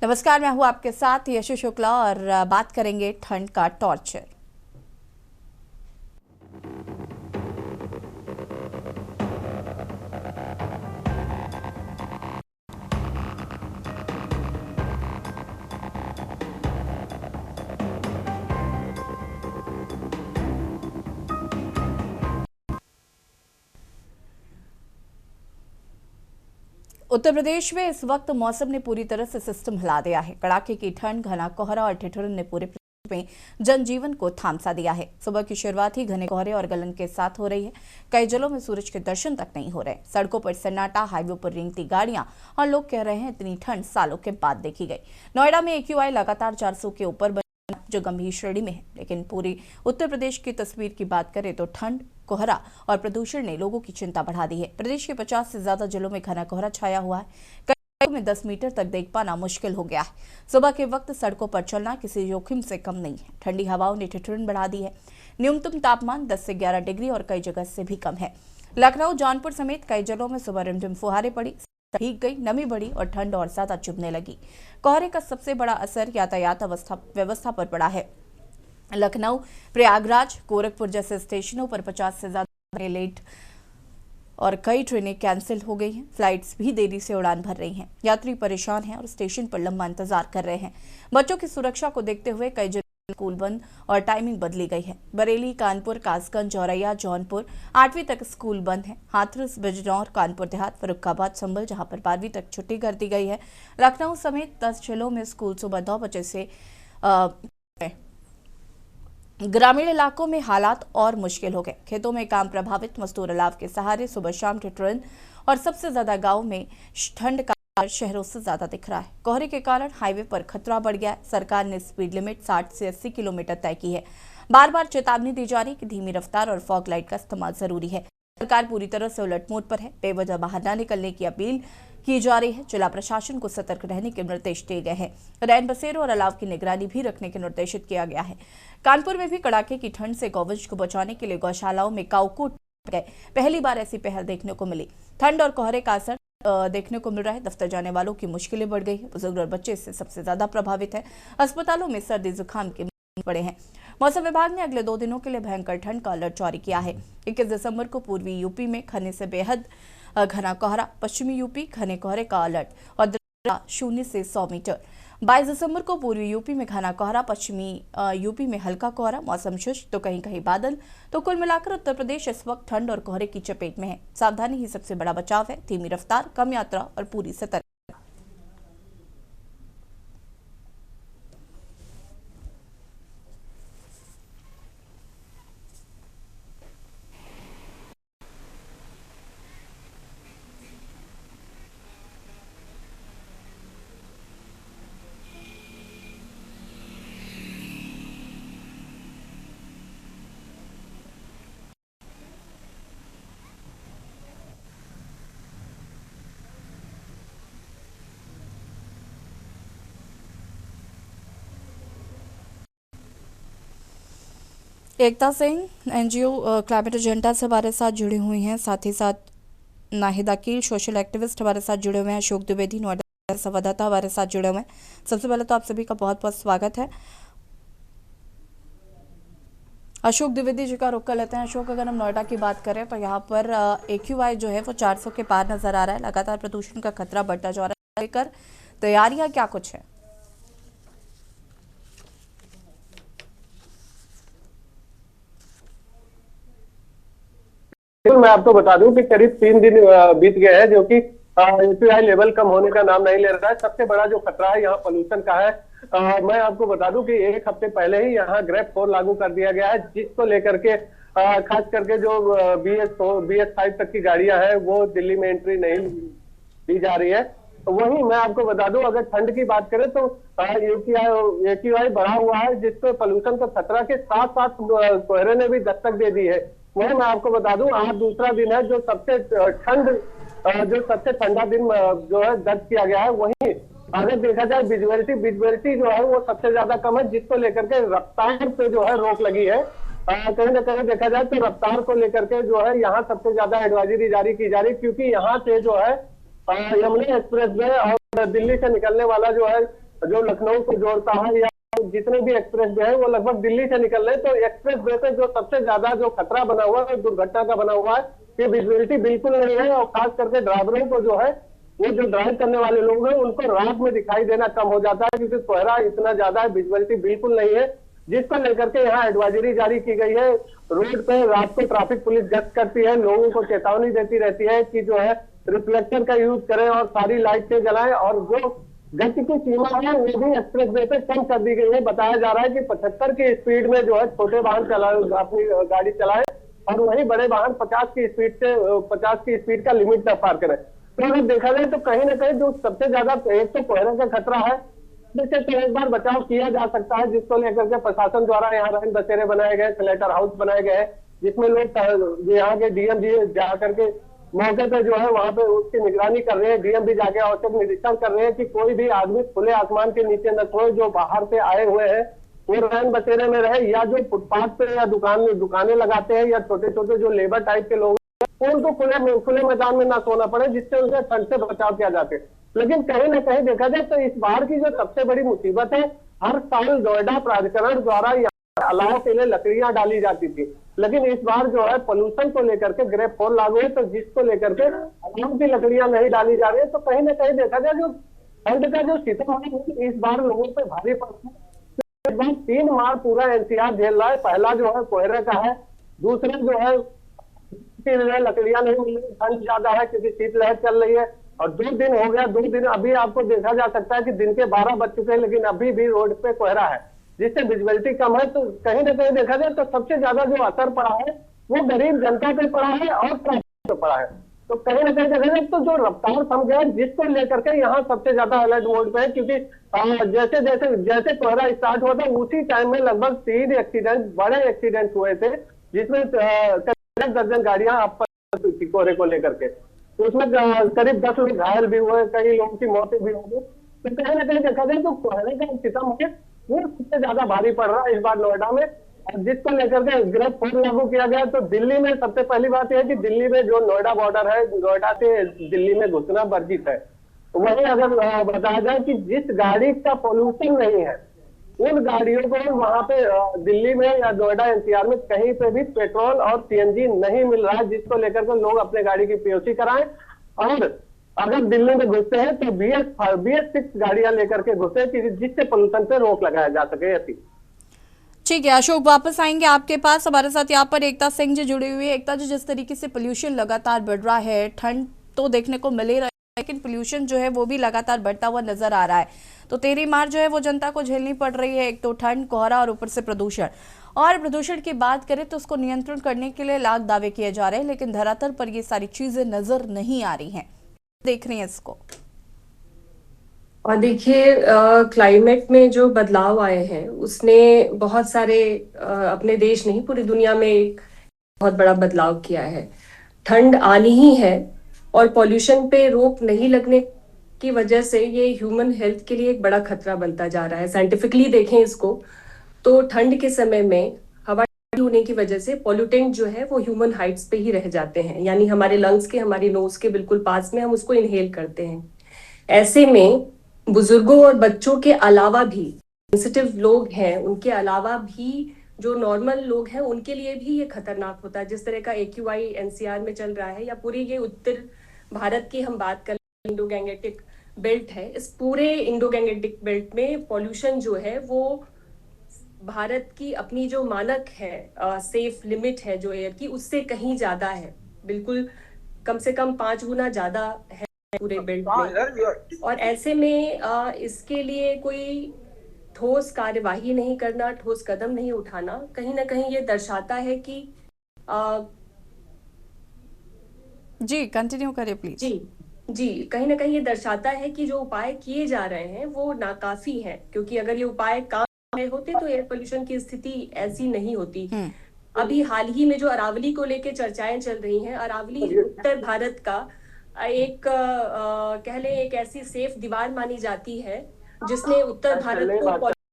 नमस्कार, मैं हूं आपके साथ यशु शुक्ला और बात करेंगे ठंड का टॉर्चर। उत्तर प्रदेश में इस वक्त मौसम ने पूरी तरह से सिस्टम हिला दिया है। कड़ाके की ठंड, घना कोहरा और ठिठुरन ने पूरे प्रदेश में जनजीवन को थाम सा दिया है। सुबह की शुरुआत ही घने कोहरे और गलन के साथ हो रही है। कई जिलों में सूरज के दर्शन तक नहीं हो रहे। सड़कों पर सन्नाटा, हाईवे पर रेंगती गाड़ियां और लोग कह रहे हैं इतनी ठंड सालों के बाद देखी गई। नोएडा में AQI लगातार 400 के ऊपर, जो गंभीर श्रेणी में है। लेकिन पूरी उत्तर प्रदेश की तस्वीर की बात करें तो ठंड, कोहरा और प्रदूषण ने लोगों की चिंता बढ़ा दी है। प्रदेश के 50 से ज्यादा जिलों में घना कोहरा छाया हुआ है। कई जिलों में 10 मीटर तक देख पाना मुश्किल हो गया है। सुबह के वक्त सड़कों पर चलना किसी जोखिम से कम नहीं है। ठंडी हवाओं ने ठिठुरन बढ़ा दी है। न्यूनतम तापमान 10 से 11 डिग्री और कई जगह से भी कम है। लखनऊ, जौनपुर समेत कई जिलों में सुबह रिमझिम फुहारें पड़ी, भीग गई, नमी बढ़ी और ठंड और ज्यादा चुभने लगी। कोहरे का सबसे बड़ा असर यातायात व्यवस्था पर पड़ा है। लखनऊ, प्रयागराज, गोरखपुर जैसे स्टेशनों पर 50 से ज्यादा लेट और कई ट्रेनें कैंसिल हो गई हैं। फ्लाइट्स भी देरी से उड़ान भर रही हैं। यात्री परेशान हैं और स्टेशन पर लंबा इंतजार कर रहे हैं। बच्चों की सुरक्षा को देखते हुए कई जिलों में स्कूल बंद और टाइमिंग बदली गई है। बरेली, कानपुर, कासगंज, औरैया, जौनपुर 8वीं तक स्कूल बंद है। हाथरस, बिजनौर, कानपुर देहात, फर्रुखाबाद, संभल जहां पर 12वीं तक छुट्टी कर दी गई है। लखनऊ समेत 10 जिलों में स्कूल सुबह 9 बजे से ग्रामीण इलाकों में हालात और मुश्किल हो गए। खेतों में काम प्रभावित, मजदूर अलाव के सहारे सुबह शाम ठिठुरन और सबसे ज्यादा गांव में ठंड का असर शहरों से ज्यादा दिख रहा है। कोहरे के कारण हाईवे पर खतरा बढ़ गया है। सरकार ने स्पीड लिमिट 60 से 80 किलोमीटर तय की है। बार बार चेतावनी दी जा रही कि धीमी रफ्तार और फॉग लाइट का इस्तेमाल जरूरी है। सरकार पूरी तरह से उलट मोड पर है। बेवजह बाहर न निकलने की अपील की जा रही है। जिला प्रशासन को सतर्क रहने के निर्देश दिए गए हैं। रैन बसेरों और अलाव की निगरानी भी रखने के निर्देशित किया गया है। कानपुर में भी कड़ाके की ठंड से गौवंश को बचाने के लिए गौशालाओं में काऊ गए। पहली बार ऐसी पहल देखने को मिली। ठंड और कोहरे का असर देखने को मिल रहा है। दफ्तर जाने वालों की मुश्किलें बढ़ गई है। बुजुर्ग और बच्चे इससे सबसे ज्यादा प्रभावित है। अस्पतालों में सर्दी जुकाम के पड़े हैं। मौसम विभाग ने अगले 2 दिनों के लिए भयंकर ठंड का अलर्ट जारी किया है। 21 दिसंबर को पूर्वी यूपी में घने से बेहद घना कोहरा, पश्चिमी यूपी घने कोहरे का अलर्ट और 0 से 100 मीटर। 22 दिसंबर को पूर्वी यूपी में घना कोहरा, पश्चिमी यूपी में हल्का कोहरा, मौसम शुष्क तो कहीं कहीं बादल। तो कुल मिलाकर उत्तर प्रदेश इस वक्त ठंड और कोहरे की चपेट में है। सावधानी ही सबसे बड़ा बचाव है। धीमी रफ्तार, कम यात्रा और पूरी सतर्कता। एकता सिंह, NGO क्लाइमेट एजेंडा से हमारे साथ जुड़ी हुई हैं। साथ ही साथ नाहिद अकील, सोशल एक्टिविस्ट हमारे साथ जुड़े हुए हैं। अशोक द्विवेदी, नोएडा संवाददाता हमारे साथ जुड़े हुए हैं। सबसे पहले तो आप सभी का बहुत बहुत स्वागत है। अशोक द्विवेदी जी का रुख कर लेते हैं। अशोक, अगर हम नोएडा की बात करें तो यहाँ पर AQI जो है वो 400 के पार नजर आ रहा है। लगातार प्रदूषण का खतरा बढ़ता जा रहा है। लेकर तैयारियां क्या कुछ है? मैं आपको बता दूं कि करीब 3 दिन बीत गए हैं, जो कि AQI लेवल कम होने का नाम नहीं ले रहा है। सबसे बड़ा जो खतरा है यहाँ पोल्यूशन का है। मैं आपको बता दूं कि 1 हफ्ते पहले ही यहाँ ग्रेड 4 लागू कर दिया गया है, जिसको लेकर के खास करके जो BS5 तक की गाड़ियां हैं वो दिल्ली में एंट्री नहीं दी जा रही है। वहीं मैं आपको बता दूं, अगर ठंड की बात करें तो AQI बढ़ा हुआ है, जिससे पोल्यूशन का खतरा के साथ साथ कोहरे ने भी दस्तक दे दी है। वही मैं आपको बता दूं, आज दूसरा दिन है जो सबसे ठंडा दिन जो है दर्ज किया गया है। वहीं अगर देखा जाए विजिबिलिटी जो है वो सबसे ज्यादा कम है, जिसको लेकर के रफ्तार पे जो है रोक लगी है। कहीं ना कहीं देखा जाए तो रफ्तार को लेकर के जो है यहाँ सबसे ज्यादा एडवाइजरी जारी की जा रही है, क्योंकि यहाँ से जो है यमुना एक्सप्रेस वे और दिल्ली से निकलने वाला जो है जो लखनऊ को जोड़ता है, या जितने भी एक्सप्रेस वे है वो लगभग दिल्ली से निकल रहे हैं। तो एक्सप्रेस वे पे जो सबसे ज्यादा जो खतरा बना हुआ है, दुर्घटना का बना हुआ है, ये विजिबिलिटी बिल्कुल नहीं है। और खास करके ड्राइवरों को जो है, वो जो ड्राइव करने वाले लोग हैं उनको रात में दिखाई देना कम हो जाता है, क्योंकि कोहरा इतना ज्यादा है, विजिबिलिटी बिल्कुल नहीं है, जिसको लेकर के यहाँ एडवाइजरी जारी की गई है। रोड पे रात को ट्रैफिक पुलिस गश्त करती है, लोगों को चेतावनी देती रहती है कि जो है रिफ्लेक्टर का यूज करें और सारी लाइटें जलाएं। और जो गति की सीमा है वो भी एक्सप्रेस वे पे कम कर दी गई है। बताया जा रहा है कि 75 की स्पीड में जो है छोटे वाहन अपनी गाड़ी चलाएं, और वही बड़े वाहन 50 की स्पीड का लिमिट तक पार करें। तो अगर देखा जाए तो कहीं ना कहीं जो सबसे ज्यादा एक तो कोहरे का खतरा है, जिससे तो एक बार बचाव किया जा सकता है, जिसको लेकर के प्रशासन द्वारा यहाँ रैन बसेरे बनाए गए, स्लेटर हाउस बनाए गए हैं, जिसमें लोग यहाँ के डीएम जी जा करके मौके पे जो है वहां पे उसकी निगरानी कर रहे हैं। डीएम भी जाके औचक निरीक्षण कर रहे हैं कि कोई भी आदमी खुले आसमान के नीचे न सोए, जो बाहर से आए हुए हैं वो रैन बसेरे में रहे, या जो फुटपाथ पे या दुकानें लगाते हैं, या छोटे छोटे जो लेबर टाइप के लोग हैं उनको खुले मैदान में ना सोना पड़े, जिससे उनसे ठंड से बचाव किया जाते। लेकिन कहीं ना कहीं देखा जाए तो इस बार की जो सबसे बड़ी मुसीबत है, हर साल नोएडा प्राधिकरण द्वारा यहाँ अलाव के लिए लकड़ियां डाली जाती थी, लेकिन इस बार जो है पोल्यूशन को लेकर के ग्रेप 4 लागू है, तो जिसको लेकर के अलाव की लकड़ियां नहीं डाली जा रही है। तो कहीं ना कहीं देखा जाए जो ठंड का जो सितम है इस बार लोगों पे भारी पड़ता है। इस बार 3 माह पूरा एनसीआर झेल रहा है। पहला जो है कोहरे का है, दूसरा जो है लकड़ियां नहीं मिल रही, ठंड ज्यादा है क्योंकि शीतलहर चल रही है, और 2 दिन हो गया, 2 दिन अभी आपको देखा जा सकता है कि दिन के 12 बज चुके हैं, लेकिन अभी भी रोड पे कोहरा है, जिससे विजिबिलिटी कम है। तो कहीं ना कहीं देखा जाए तो सबसे ज्यादा जो असर पड़ा है वो गरीब जनता पे पड़ा है और ट्रैफिक पे पड़ा है। तो कहीं ना कहीं देखा जाए तो जो रफ्तार थम गया, जिसको लेकर के यहाँ सबसे ज्यादा अलर्ट मोड पे है, क्योंकि जैसे जैसे जैसे कोहरा स्टार्ट हुआ था उसी टाइम में लगभग 3 बड़े एक्सीडेंट हुए थे, जिसमें 10 दर्जन गाड़ियां आपस कोहरे को लेकर के, तो उसमें करीब 10 लोग घायल भी हुए, कई लोगों की मौतें भी हो गई। तो कहीं ना कहीं देखा जाए तो कोहरे का सितम है वो सबसे ज्यादा भारी पड़ रहा है इस बार नोएडा में, और जिसको लेकर के ग्रेप 4 लागू किया गया। तो दिल्ली में सबसे पहली बात यह है कि दिल्ली में जो नोएडा बॉर्डर है, नोएडा से दिल्ली में घुसना वर्जित है। वहीं अगर बताया जाए कि जिस गाड़ी का पोल्यूशन नहीं है उन गाड़ियों को वहां पे दिल्ली में या नोएडा एनसीआर में कहीं पे भी पेट्रोल और सीएनजी नहीं मिल रहा है, जिसको लेकर के लोग अपने गाड़ी की पीओसी कराएं। और अगर दिल्ली में घुसते हैं तो BS6 गाड़ियां लेकर के घुसे, जिससे पोल्यूशन पे रोक लगाया जा सके। ऐसी ठीक है अशोक, वापस आएंगे आपके पास। हमारे साथ यहाँ पर एकता सिंह जी जुड़ी हुई है। एकता जी, जिस तरीके से पोल्यूशन लगातार बढ़ रहा है, ठंड तो देखने को मिल ही रहा है, लेकिन पोल्यूशन जो है वो भी लगातार बढ़ता हुआ नजर आ रहा है। तो 13 मार्च जो है वो जनता को झेलनी पड़ रही है, एक तो ठंड, कोहरा और ऊपर से प्रदूषण। और प्रदूषण की बात करें तो उसको नियंत्रण करने के लिए लाख दावे किए जा रहे हैं, लेकिन धरातल पर ये सारी चीजें नजर नहीं आ रही हैं। देख रही हैं इसको? और देखिए, क्लाइमेट में जो बदलाव आए हैं उसने बहुत सारे अपने देश नहीं पूरी दुनिया में एक बहुत बड़ा बदलाव किया है। ठंड आनी ही है और पॉल्यूशन पे रोक नहीं लगने की वजह से ये ह्यूमन हेल्थ के लिए एक बड़ा खतरा बनता जा रहा है। साइंटिफिकली देखें इसको तो ठंड के समय में हवा होने की वजह से पॉल्यूटेंट जो है वो ह्यूमन हाइट्स पे ही रह जाते हैं, यानी हमारे लंग्स के, हमारी नोज के बिल्कुल पास में हम उसको इनहेल करते हैं। ऐसे में बुजुर्गों और बच्चों के अलावा भी, सेंसिटिव लोग हैं उनके अलावा भी, जो नॉर्मल लोग हैं उनके लिए भी ये खतरनाक होता है। जिस तरह का AQI NCR में चल रहा है, या पूरी ये उत्तर भारत की हम बात कर, इंडो गैंगेटिक बेल्ट है, इस पूरे इंडो गैंगेटिक बेल्ट में पॉल्यूशन जो है वो भारत की अपनी जो मानक है, सेफ लिमिट है जो एयर की, उससे कहीं ज्यादा है, बिल्कुल कम से कम 5 गुना ज्यादा है पूरे बेल्ट में। और ऐसे में इसके लिए कोई ठोस कार्यवाही नहीं करना, ठोस कदम नहीं उठाना, कहीं ना कहीं ये दर्शाता है कि जी कंटिन्यू करिए प्लीज। जी, कहीं ना कहीं ये दर्शाता है कि जो उपाय किए जा रहे हैं वो नाकाफी हैं, क्योंकि अगर ये उपाय काम में होते तो एयर पोल्यूशन की स्थिति ऐसी नहीं होती। अभी हाल ही में जो अरावली को लेकर चर्चाएं चल रही हैं, अरावली उत्तर भारत का एक कह लें एक ऐसी सेफ दीवार मानी जाती है जिसने उत्तर भारत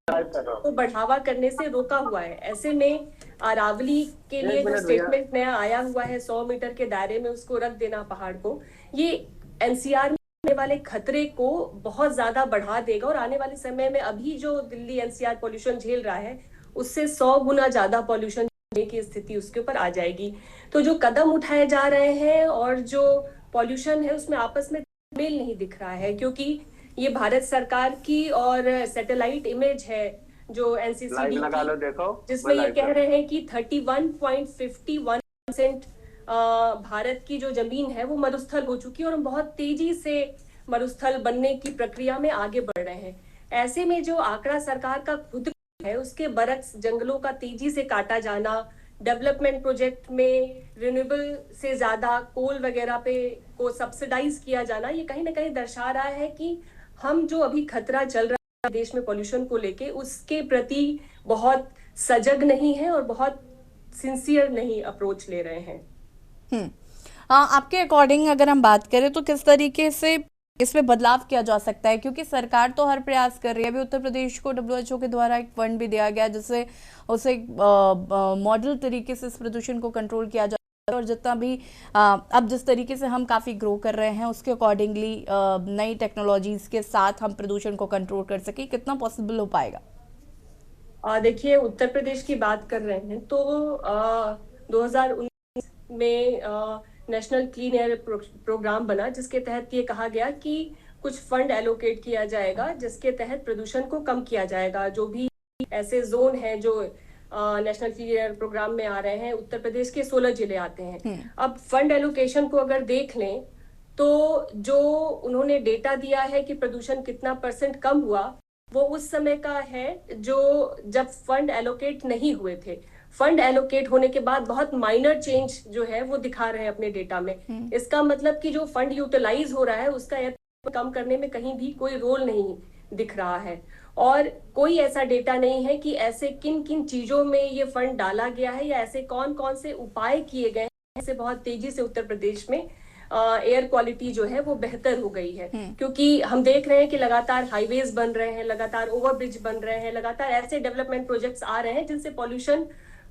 को बढ़ावा करने से रोका हुआ है। ऐसे में अरावली के लिए जो स्टेटमेंट नया आया हुआ है 100 मीटर के दायरे में उसको रख देना पहाड़ को, ये NCR में वाले खतरे को बहुत ज्यादा बढ़ा देगा और आने वाले समय में अभी जो दिल्ली एनसीआर पॉल्यूशन झेल रहा है उससे 100 गुना ज्यादा पॉल्यूशन झेलने की स्थिति उसके ऊपर आ जाएगी। तो जो कदम उठाए जा रहे हैं और जो पॉल्यूशन है उसमें आपस में मेल नहीं दिख रहा है, क्योंकि ये भारत सरकार की और सैटेलाइट इमेज है जो एनसीसीडी लगा लो, देखो जिसमें ये कह रहे हैं कि 31.51% भारत की जो जमीन है वो मरुस्थल हो चुकी है और हम बहुत तेजी से मरुस्थल बनने की प्रक्रिया में आगे बढ़ रहे हैं। ऐसे में जो आंकड़ा सरकार का खुद है उसके बरक्स जंगलों का तेजी से काटा जाना, डेवलपमेंट प्रोजेक्ट में रिन्यूएबल से ज्यादा कोल वगैरह पे को सब्सिडाइज किया जाना, ये कहीं ना कहीं दर्शा रहा है कि हम जो अभी खतरा चल रहा है देश में पॉल्यूशन को लेके उसके प्रति बहुत सजग नहीं है और बहुत सिंसियर नहीं अप्रोच ले रहे हैं। आपके अकॉर्डिंग अगर हम बात करें तो किस तरीके से इसमें बदलाव किया जा सकता है, क्योंकि सरकार तो हर प्रयास कर रही है। अभी उत्तर प्रदेश को WHO के द्वारा एक फंड भी दिया गया जिससे उसे मॉडल तरीके से इस प्रदूषण को कंट्रोल किया जाए और जितना भी अब जिस तरीके से हम काफ़ी ग्रो कर रहे हैं उसके अकॉर्डिंगली नई टेक्नोलॉजीज के साथ हम प्रदूषण को कंट्रोल कर सके, कितना पॉसिबल हो पाएगा? देखिए, उत्तर प्रदेश की बात कर रहे हैं तो 2019 में नेशनल क्लीन एयर प्रोग्राम बना जिसके तहत ये कहा गया कि कुछ फंड एलोकेट किया जाएगा जिसके तहत प्रदूषण को कम किया जाएगा। जो भी ऐसे जोन हैं जो नेशनल क्लीन एयर प्रोग्राम में आ रहे हैं, उत्तर प्रदेश के 16 जिले आते हैं। अब फंड एलोकेशन को अगर देख लें तो जो उन्होंने डेटा दिया है कि प्रदूषण कितना % कम हुआ वो उस समय का है जो जब फंड एलोकेट नहीं हुए थे। फंड एलोकेट होने के बाद बहुत माइनर चेंज जो है वो दिखा रहे हैं अपने डेटा में। इसका मतलब कि जो फंड यूटिलाइज हो रहा है उसका कम करने में कहीं भी कोई रोल नहीं दिख रहा है और कोई ऐसा डेटा नहीं है कि ऐसे किन किन चीजों में ये फंड डाला गया है या ऐसे कौन कौन से उपाय किए गए हैं जिससे बहुत तेजी से उत्तर प्रदेश में एयर क्वालिटी जो है वो बेहतर हो गई है। क्योंकि हम देख रहे हैं कि लगातार हाईवेज बन रहे हैं, लगातार ओवरब्रिज बन रहे हैं, लगातार ऐसे डेवलपमेंट प्रोजेक्ट्स आ रहे हैं जिनसे पॉल्यूशन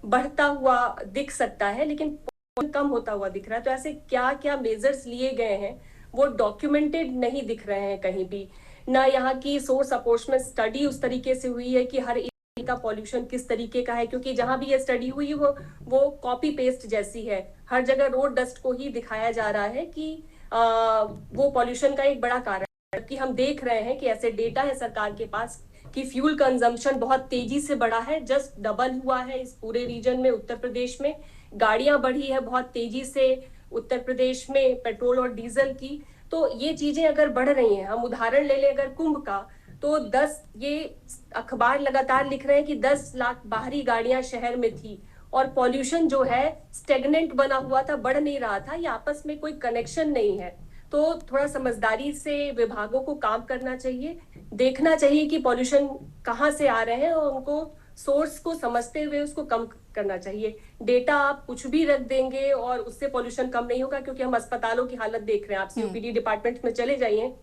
बढ़ता हुआ दिख सकता है लेकिन कम होता हुआ दिख रहा है। तो ऐसे क्या क्या मेजर्स लिए गए हैं वो डॉक्यूमेंटेड नहीं दिख रहे हैं कहीं भी। ना यहाँ की सोर्स अप्रोचमेंट स्टडी उस तरीके से हुई है कि हर का पॉल्यूशन किस तरीके का है, क्योंकि जहां भी ये स्टडी हुई वो कॉपी पेस्ट जैसी है। हर जगह रोड डस्ट को ही दिखाया जा रहा है कि वो पॉल्यूशन का एक बड़ा कारण है। जबकि हम देख रहे हैं कि ऐसे डेटा है सरकार के पास कि फ्यूल कंजम्पशन बहुत तेजी से बढ़ा है, जस्ट डबल हुआ है इस पूरे रीजन में। उत्तर प्रदेश में गाड़ियां बढ़ी है बहुत तेजी से उत्तर प्रदेश में पेट्रोल और डीजल की। तो ये चीजें अगर बढ़ रही हैं, हम उदाहरण ले लें अगर कुंभ का, तो 10 ये अखबार लगातार लिख रहे हैं कि 10 लाख बाहरी गाड़ियां शहर में थी और पॉल्यूशन जो है स्टेगनेंट बना हुआ था, बढ़ नहीं रहा था, ये आपस में कोई कनेक्शन नहीं है। तो थोड़ा समझदारी से विभागों को काम करना चाहिए, देखना चाहिए कि पॉल्यूशन कहाँ से आ रहे हैं और उनको सोर्स को समझते हुए उसको कम करना चाहिए। डेटा आप कुछ भी रख देंगे और उससे पॉल्यूशन कम नहीं होगा, क्योंकि हम अस्पतालों की हालत देख रहे हैं। आप सीओपीडी डिपार्टमेंट में चले जाइए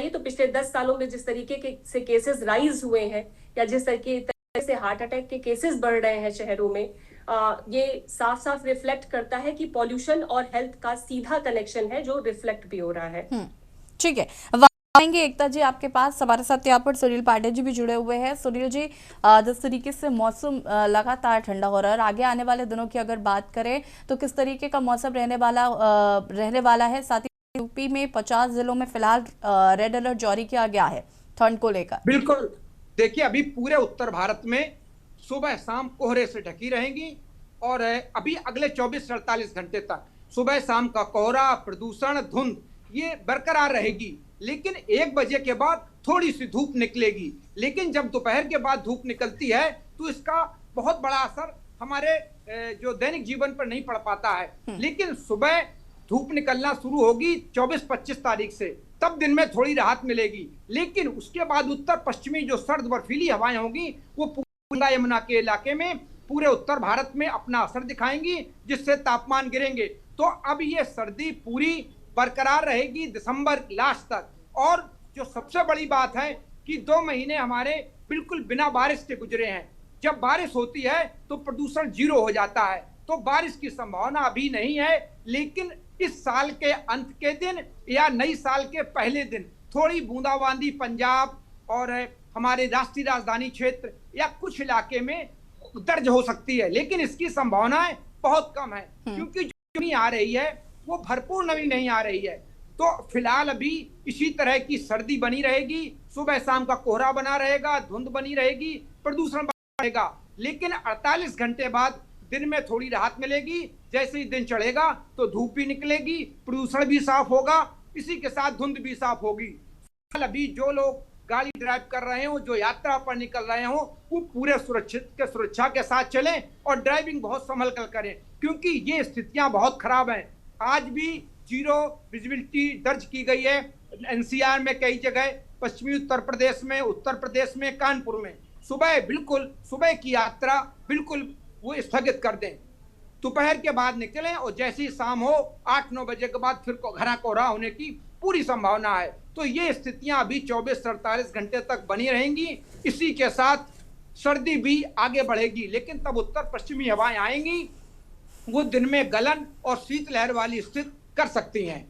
तो पिछले 10 सालों में जिस तरीके के से केसेस राइज हुए हैं या जिस तरीके से हार्ट अटैक के केसेस बढ़ रहे हैं शहरों में, ये साफ साफ रिफ्लेक्ट करता है कि पॉल्यूशन और हेल्थ का सीधा कनेक्शन है जो रिफ्लेक्ट भी हो रहा है। ठीक है, आएंगे एकता जी आपके पास। हमारे साथ यहाँ पर सुनील पांडे जी भी जुड़े हुए हैं। सुनील जी, जिस तरीके से मौसम लगातार ठंडा हो रहा है और आगे आने वाले दिनों की अगर बात करें तो किस तरीके का मौसम रहने वाला है? साथ ही यूपी में 50 जिलों में फिलहाल रेड अलर्ट जारी किया गया है ठंड को लेकर। बिल्कुल, देखिए अभी पूरे उत्तर भारत में सुबह शाम कोहरे से ढकी रहेंगी और अभी अगले 24-48 घंटे तक सुबह शाम का कोहरा, प्रदूषण, धुंध ये बरकरार रहेगी। लेकिन 1 बजे के बाद थोड़ी सी धूप निकलेगी। लेकिन जब दोपहर के बाद धूप निकलती है तो इसका बहुत बड़ा असर हमारे जो दैनिक जीवन पर नहीं पड़ पाता है। लेकिन सुबह धूप निकलना शुरू होगी 24-25 तारीख से, तब दिन में थोड़ी राहत मिलेगी। लेकिन उसके बाद उत्तर पश्चिमी जो सर्द बर्फीली हवाएं होंगी वो गंगा यमुना के इलाके में पूरे उत्तर भारत में अपना असर दिखाएंगी, जिससे तापमान गिरेंगे। तो अब ये सर्दी पूरी बरकरार रहेगी दिसंबर लास्ट तक। और जो सबसे बड़ी बात है कि 2 महीने हमारे बिल्कुल बिना बारिश के गुजरे हैं। जब बारिश होती है तो प्रदूषण 0 हो जाता है। तो बारिश की संभावना अभी नहीं है, लेकिन इस साल के अंत के दिन या नई साल के पहले दिन थोड़ी बूंदाबांदी पंजाब और हमारे राष्ट्रीय राजधानी क्षेत्र या कुछ इलाके में दर्ज हो सकती है, लेकिन इसकी संभावनाएं बहुत कम है क्योंकि जो नमी आ रही है वो भरपूर नमी नहीं आ रही है। तो फिलहाल अभी इसी तरह की सर्दी बनी रहेगी, सुबह शाम का कोहरा बना रहेगा, धुंध बनी रहेगी, प्रदूषण बढ़ेगा, लेकिन 48 घंटे बाद दिन में थोड़ी राहत मिलेगी। जैसे ही दिन चढ़ेगा तो धूप भी निकलेगी, प्रदूषण भी साफ होगा, इसी के साथ धुंध भी साफ होगी। अभी जो लोग गाड़ी ड्राइव कर रहे हो, जो यात्रा पर निकल रहे हो, वो पूरे सुरक्षा के साथ चलें और ड्राइविंग बहुत संभल कर करें क्योंकि ये स्थितियां बहुत खराब हैं। आज भी 0 विजिबिलिटी दर्ज की गई है एनसीआर में, कई जगह पश्चिमी उत्तर प्रदेश में कानपुर में। सुबह की यात्रा बिल्कुल वो स्थगित कर दें, दोपहर के बाद निकलें और जैसे ही शाम हो 8-9 बजे के बाद फिर घना कोहरा होने की पूरी संभावना है। तो ये स्थितियां अभी 24 से 48 घंटे तक बनी रहेंगी। इसी के साथ सर्दी भी आगे बढ़ेगी, लेकिन तब उत्तर पश्चिमी हवाएं आएंगी, वो दिन में गलन और शीतलहर वाली स्थिति कर सकती हैं।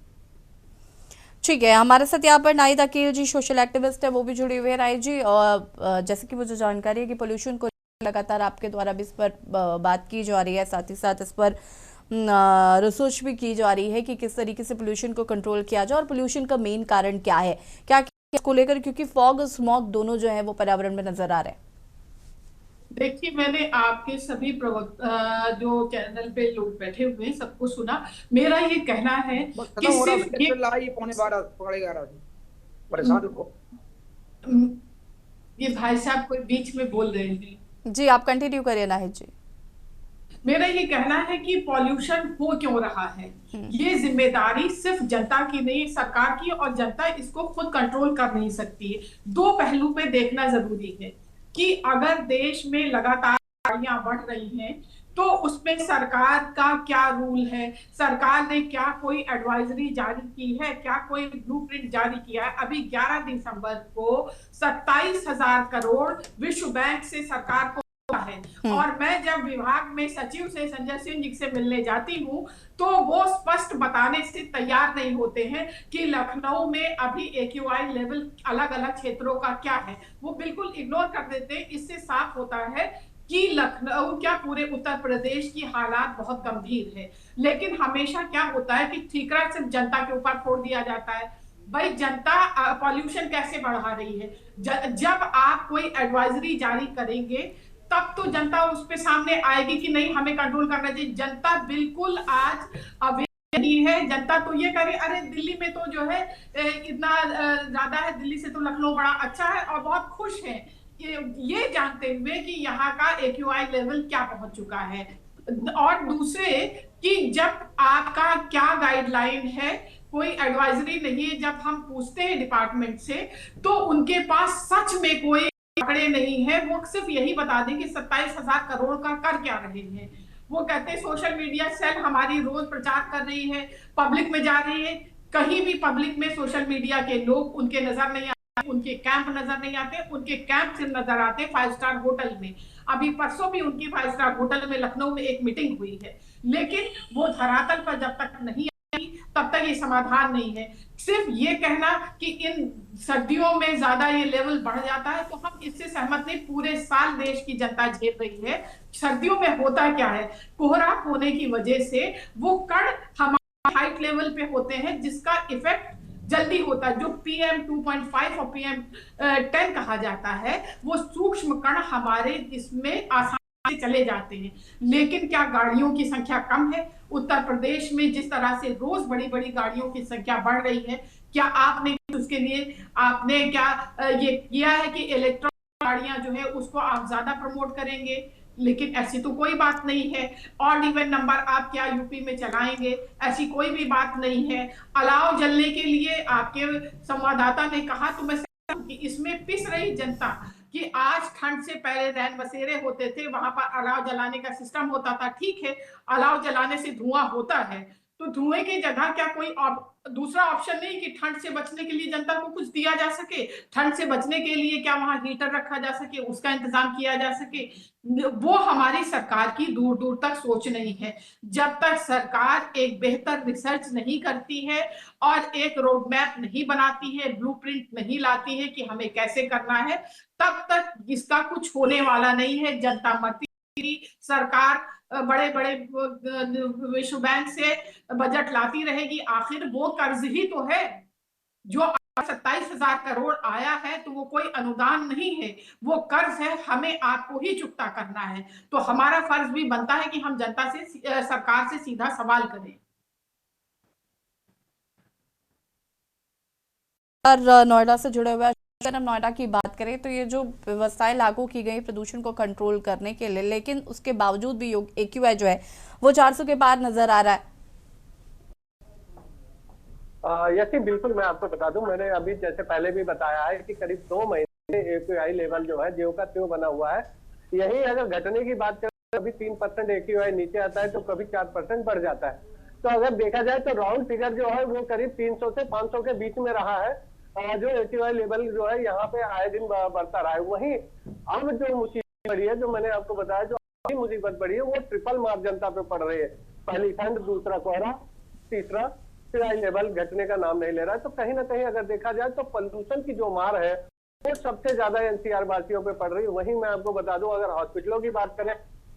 ठीक है, हमारे साथ यहाँ पर नाहिद अकील जी सोशल एक्टिविस्ट है, वो भी जुड़े हुए हैं। नाहिद जी, और जैसे कि वो जो जानकारी है कि पोल्यूशन को लगातार आपके द्वारा भी इस पर बात की जा रही है, साथ ही साथ इस पर रिसर्च भी की जा रही है कि किस तरीके से पोल्यूशन को कंट्रोल किया जाए और पोल्यूशन का मेन कारण क्या है, क्या इसको लेकर, क्योंकि फॉग और स्मॉग दोनों जो है वो पर्यावरण में नजर आ रहे हैं। देखिए, मैंने आपके सभी प्रवक्ता जो चैनल पे लोग बैठे हुए हैं सबको सुना। मेरा ये कहना है कि सिर्फ ये भाई साहब कोई बीच में बोल रहे हैं। जी, आप कंटिन्यू करिए नाहिद जी। मेरा ये कहना है कि पॉल्यूशन हो क्यों रहा है, ये जिम्मेदारी सिर्फ जनता की नहीं, सरकार की, और जनता इसको खुद कंट्रोल कर नहीं सकती है। दो पहलू पे देखना जरूरी है कि अगर देश में लगातार गाड़ियां बढ़ रही हैं तो उसमें सरकार का क्या रूल है, सरकार ने क्या कोई एडवाइजरी जारी की है, क्या कोई ब्लूप्रिंट जारी किया है। अभी 11 दिसंबर को 27,000 करोड़ विश्व बैंक से सरकार को है, और मैं जब विभाग में सचिव से संजय सिंह जी से मिलने जाती हूँ तो वो स्पष्ट बताने से तैयार नहीं होते हैं कि लखनऊ में अभी AQI लेवल अलग अलग क्षेत्रों का क्या है, वो बिल्कुल इग्नोर कर देते हैं। इससे साफ होता है कि लखनऊ क्या पूरे उत्तर प्रदेश की हालात बहुत गंभीर है। लेकिन हमेशा क्या होता है कि ठीकरा सिर्फ जनता के ऊपर फोड़ दिया जाता है। भाई, जनता पॉल्यूशन कैसे बढ़ा रही है? जब आप कोई एडवाइजरी जारी करेंगे तब तो जनता उस पे सामने आएगी कि नहीं, हमें कंट्रोल करना चाहिए। जनता बिल्कुल आज अवेयर नहीं है। जनता तो ये करे, अरे दिल्ली में तो जो है इतना ज्यादा है, दिल्ली से तो लखनऊ बड़ा अच्छा है, और बहुत खुश है ये जानते हुए कि यहाँ का AQI लेवल क्या पहुंच चुका है। और दूसरे कि जब आपका क्या गाइडलाइन है, कोई एडवाइजरी नहीं है, जब हम पूछते हैं डिपार्टमेंट से तो उनके पास सच में कोई आंकड़े नहीं है। वो सिर्फ यही बता दें कि 27,000 करोड़ का कर क्या रहे हैं। वो कहते हैं सोशल मीडिया सेल हमारी रोज प्रचार कर रही है, पब्लिक में जा रही है। कहीं भी पब्लिक में सोशल मीडिया के लोग उनके नजर नहीं आते, उनके कैंप नजर नहीं आते, उनके कैंप सिर्फ नजर आते 5 स्टार होटल में। अभी परसों भी उनकी 5 स्टार होटल में लखनऊ में एक मीटिंग हुई है, लेकिन वो धरातल पर जब तक नहीं तब तक ये समाधान नहीं है। सिर्फ ये कहना कि इन सर्दियों में ज्यादा ये लेवल बढ़ जाता है तो हम इससे सहमत नहीं। पूरे साल देश की जनता झेल रही है। सर्दियों में होता क्या है, कोहरा होने की वजह से वो कण हमारे हाइट लेवल पे होते हैं जिसका इफेक्ट जल्दी होता है। जो PM 2.5 और PM 10 कहा जाता है, वो सूक्ष्म कण हमारे इसमें आसानी से चले जाते हैं। लेकिन क्या गाड़ियों की संख्या कम है? उत्तर प्रदेश में जिस तरह से रोज बड़ी बड़ी गाड़ियों की संख्या बढ़ रही है, क्या आपने उसके लिए आपने क्या ये किया है कि इलेक्ट्रॉनिक गाड़ियां जो है उसको आप ज्यादा प्रमोट करेंगे? लेकिन ऐसी तो कोई बात नहीं है। ऑड इवन नंबर आप क्या यूपी में चलाएंगे? ऐसी कोई भी बात नहीं है। अलाव जलने के लिए आपके संवाददाता ने कहा, तो मैं कि इसमें पिस रही जनता कि आज ठंड से पहले रैन बसेरे होते थे, वहां पर अलाव जलाने का सिस्टम होता था। ठीक है, अलाव जलाने से धुआं होता है, तो धुएं की जगह क्या कोई दूसरा ऑप्शन नहीं कि ठंड से बचने के लिए जनता को कुछ दिया जा सके, ठंड से बचने के लिए क्या वहां हीटर रखा जा सके, उसका इंतजाम किया जा सके, वो हमारी सरकार की दूर दूर तक सोच नहीं है। जब तक सरकार एक बेहतर रिसर्च नहीं करती है और एक रोड मैप नहीं बनाती है, ब्लूप्रिंट नहीं लाती है कि हमें कैसे करना है, तब तक इसका कुछ होने वाला नहीं है। जनता मरती, सरकार बड़े बड़े विश्व बैंक से बजट लाती रहेगी, आखिर वो कर्ज ही तो है जो 27,000 करोड़ आया है, तो वो कोई अनुदान नहीं है, वो कर्ज है, हमें आपको ही चुकता करना है। तो हमारा फर्ज भी बनता है कि हम जनता से, सरकार से सीधा सवाल करें। और नोएडा से जुड़े हुए अगर हम नोएडा की बात करें तो ये जो व्यवस्थाएं लागू की गई प्रदूषण को कंट्रोल करने के लिए, लेकिन उसके बावजूद भी AQI जो है वो 400 के पार नजर आ रहा है। यसी बिल्कुल, मैं आपको बता दूं, मैंने अभी जैसे पहले भी बताया है कि करीब 2 महीने AQI लेवल जो है ज्यों का त्यों बना हुआ है। यही अगर घटने की बात करें, कभी 3% AQI नीचे आता है तो कभी 4% बढ़ जाता है। तो अगर देखा जाए तो राउंड फिगर जो है वो करीब 300 से 500 के बीच में रहा है, जो AQI लेवल जो है यहाँ पे आए दिन बढ़ता रहा है। वहीं अब जो मुसीबत बढ़ी है, जो मैंने आपको बताया, जो अभी मुसीबत बढ़ी है, वो ट्रिपल मार जनता पे पड़ रही है। पहली ठंड, दूसरा कोहरा, तीसरा AQI लेवल घटने का नाम नहीं ले रहा है। तो कहीं ना कहीं अगर देखा जाए तो पोल्यूशन की जो मार है वो सबसे ज्यादा NCR वासियों पे पड़ रही है। वहीं मैं आपको बता दूं, अगर हॉस्पिटलों की बात करें,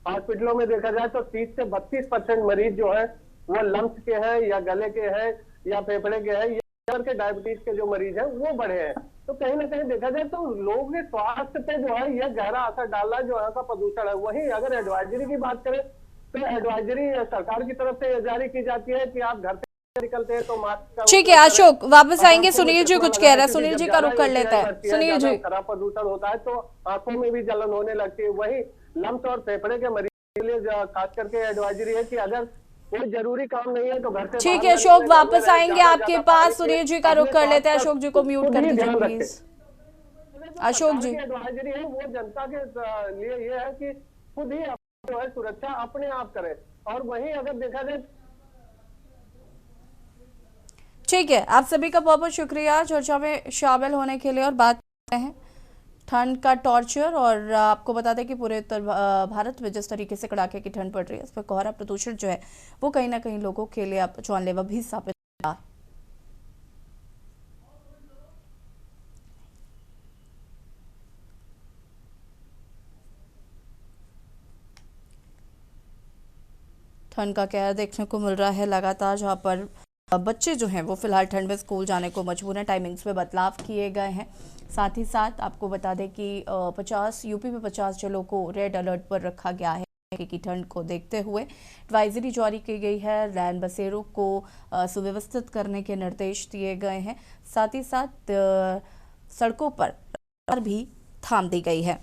हॉस्पिटलों में देखा जाए तो 30 से 32% मरीज जो है वो लंग्स के हैं, या गले के हैं, या फेफड़े के हैं, या के डायबिटीज के जो मरीज हैं वो बढ़े हैं। तो कहीं ना कहीं देखा जाए तो लोगों के स्वास्थ्य पे जो है यह गहरा असर डाल रहा है, जो यहाँ का प्रदूषण है। वहीं अगर एडवाइजरी की बात करें तो एडवाइजरी सरकार की तरफ से जारी की जाती है कि आप घर से निकलते हैं तो मास्क। ठीक है अशोक, वापस आएंगे। सुनील जी कुछ कह रहा है, सुनील जी का रुख कर लेता है। सुनील जी, खराब प्रदूषण होता है तो आंखों में भी जलन होने लगती है। वही लंग्स और फेफड़े के मरीज के लिए खास करके एडवाइजरी है कि अगर कोई जरूरी काम नहीं है तो घर से। ठीक है अशोक, वापस आएंगे आपके पास। सुनील जी का रुख कर लेते हैं। अशोक जी को म्यूट कर दीजिए प्लीज। अशोक जी, एडवाइजरी है वो जनता के लिए ये है कि खुद ही जो है सुरक्षा अपने आप करें। और वहीं अगर देखा जाए, ठीक है, आप सभी का बहुत बहुत शुक्रिया चर्चा में शामिल होने के लिए। और बात करते हैं ठंड का टॉर्चर, और आपको बता दें कि पूरे उत्तर भारत में जिस तरीके से कड़ाके की ठंड पड़ रही है, उस पर कोहरा प्रदूषण जो है वो कहीं ना कहीं लोगों के लिए अब जानलेवा भी साबित हो रहा है। ठंड का कहर देखने को मिल रहा है लगातार, जहाँ पर बच्चे जो हैं वो फिलहाल ठंड में स्कूल जाने को मजबूर हैं। टाइमिंग्स में बदलाव किए गए हैं। साथ ही साथ आपको बता दें कि यूपी में 50 जिलों को रेड अलर्ट पर रखा गया है कि ठंड को देखते हुए एडवाइजरी जारी की गई है। रैन बसेरों को सुव्यवस्थित करने के निर्देश दिए गए हैं। साथ ही साथ सड़कों पर भी थाम दी गई है।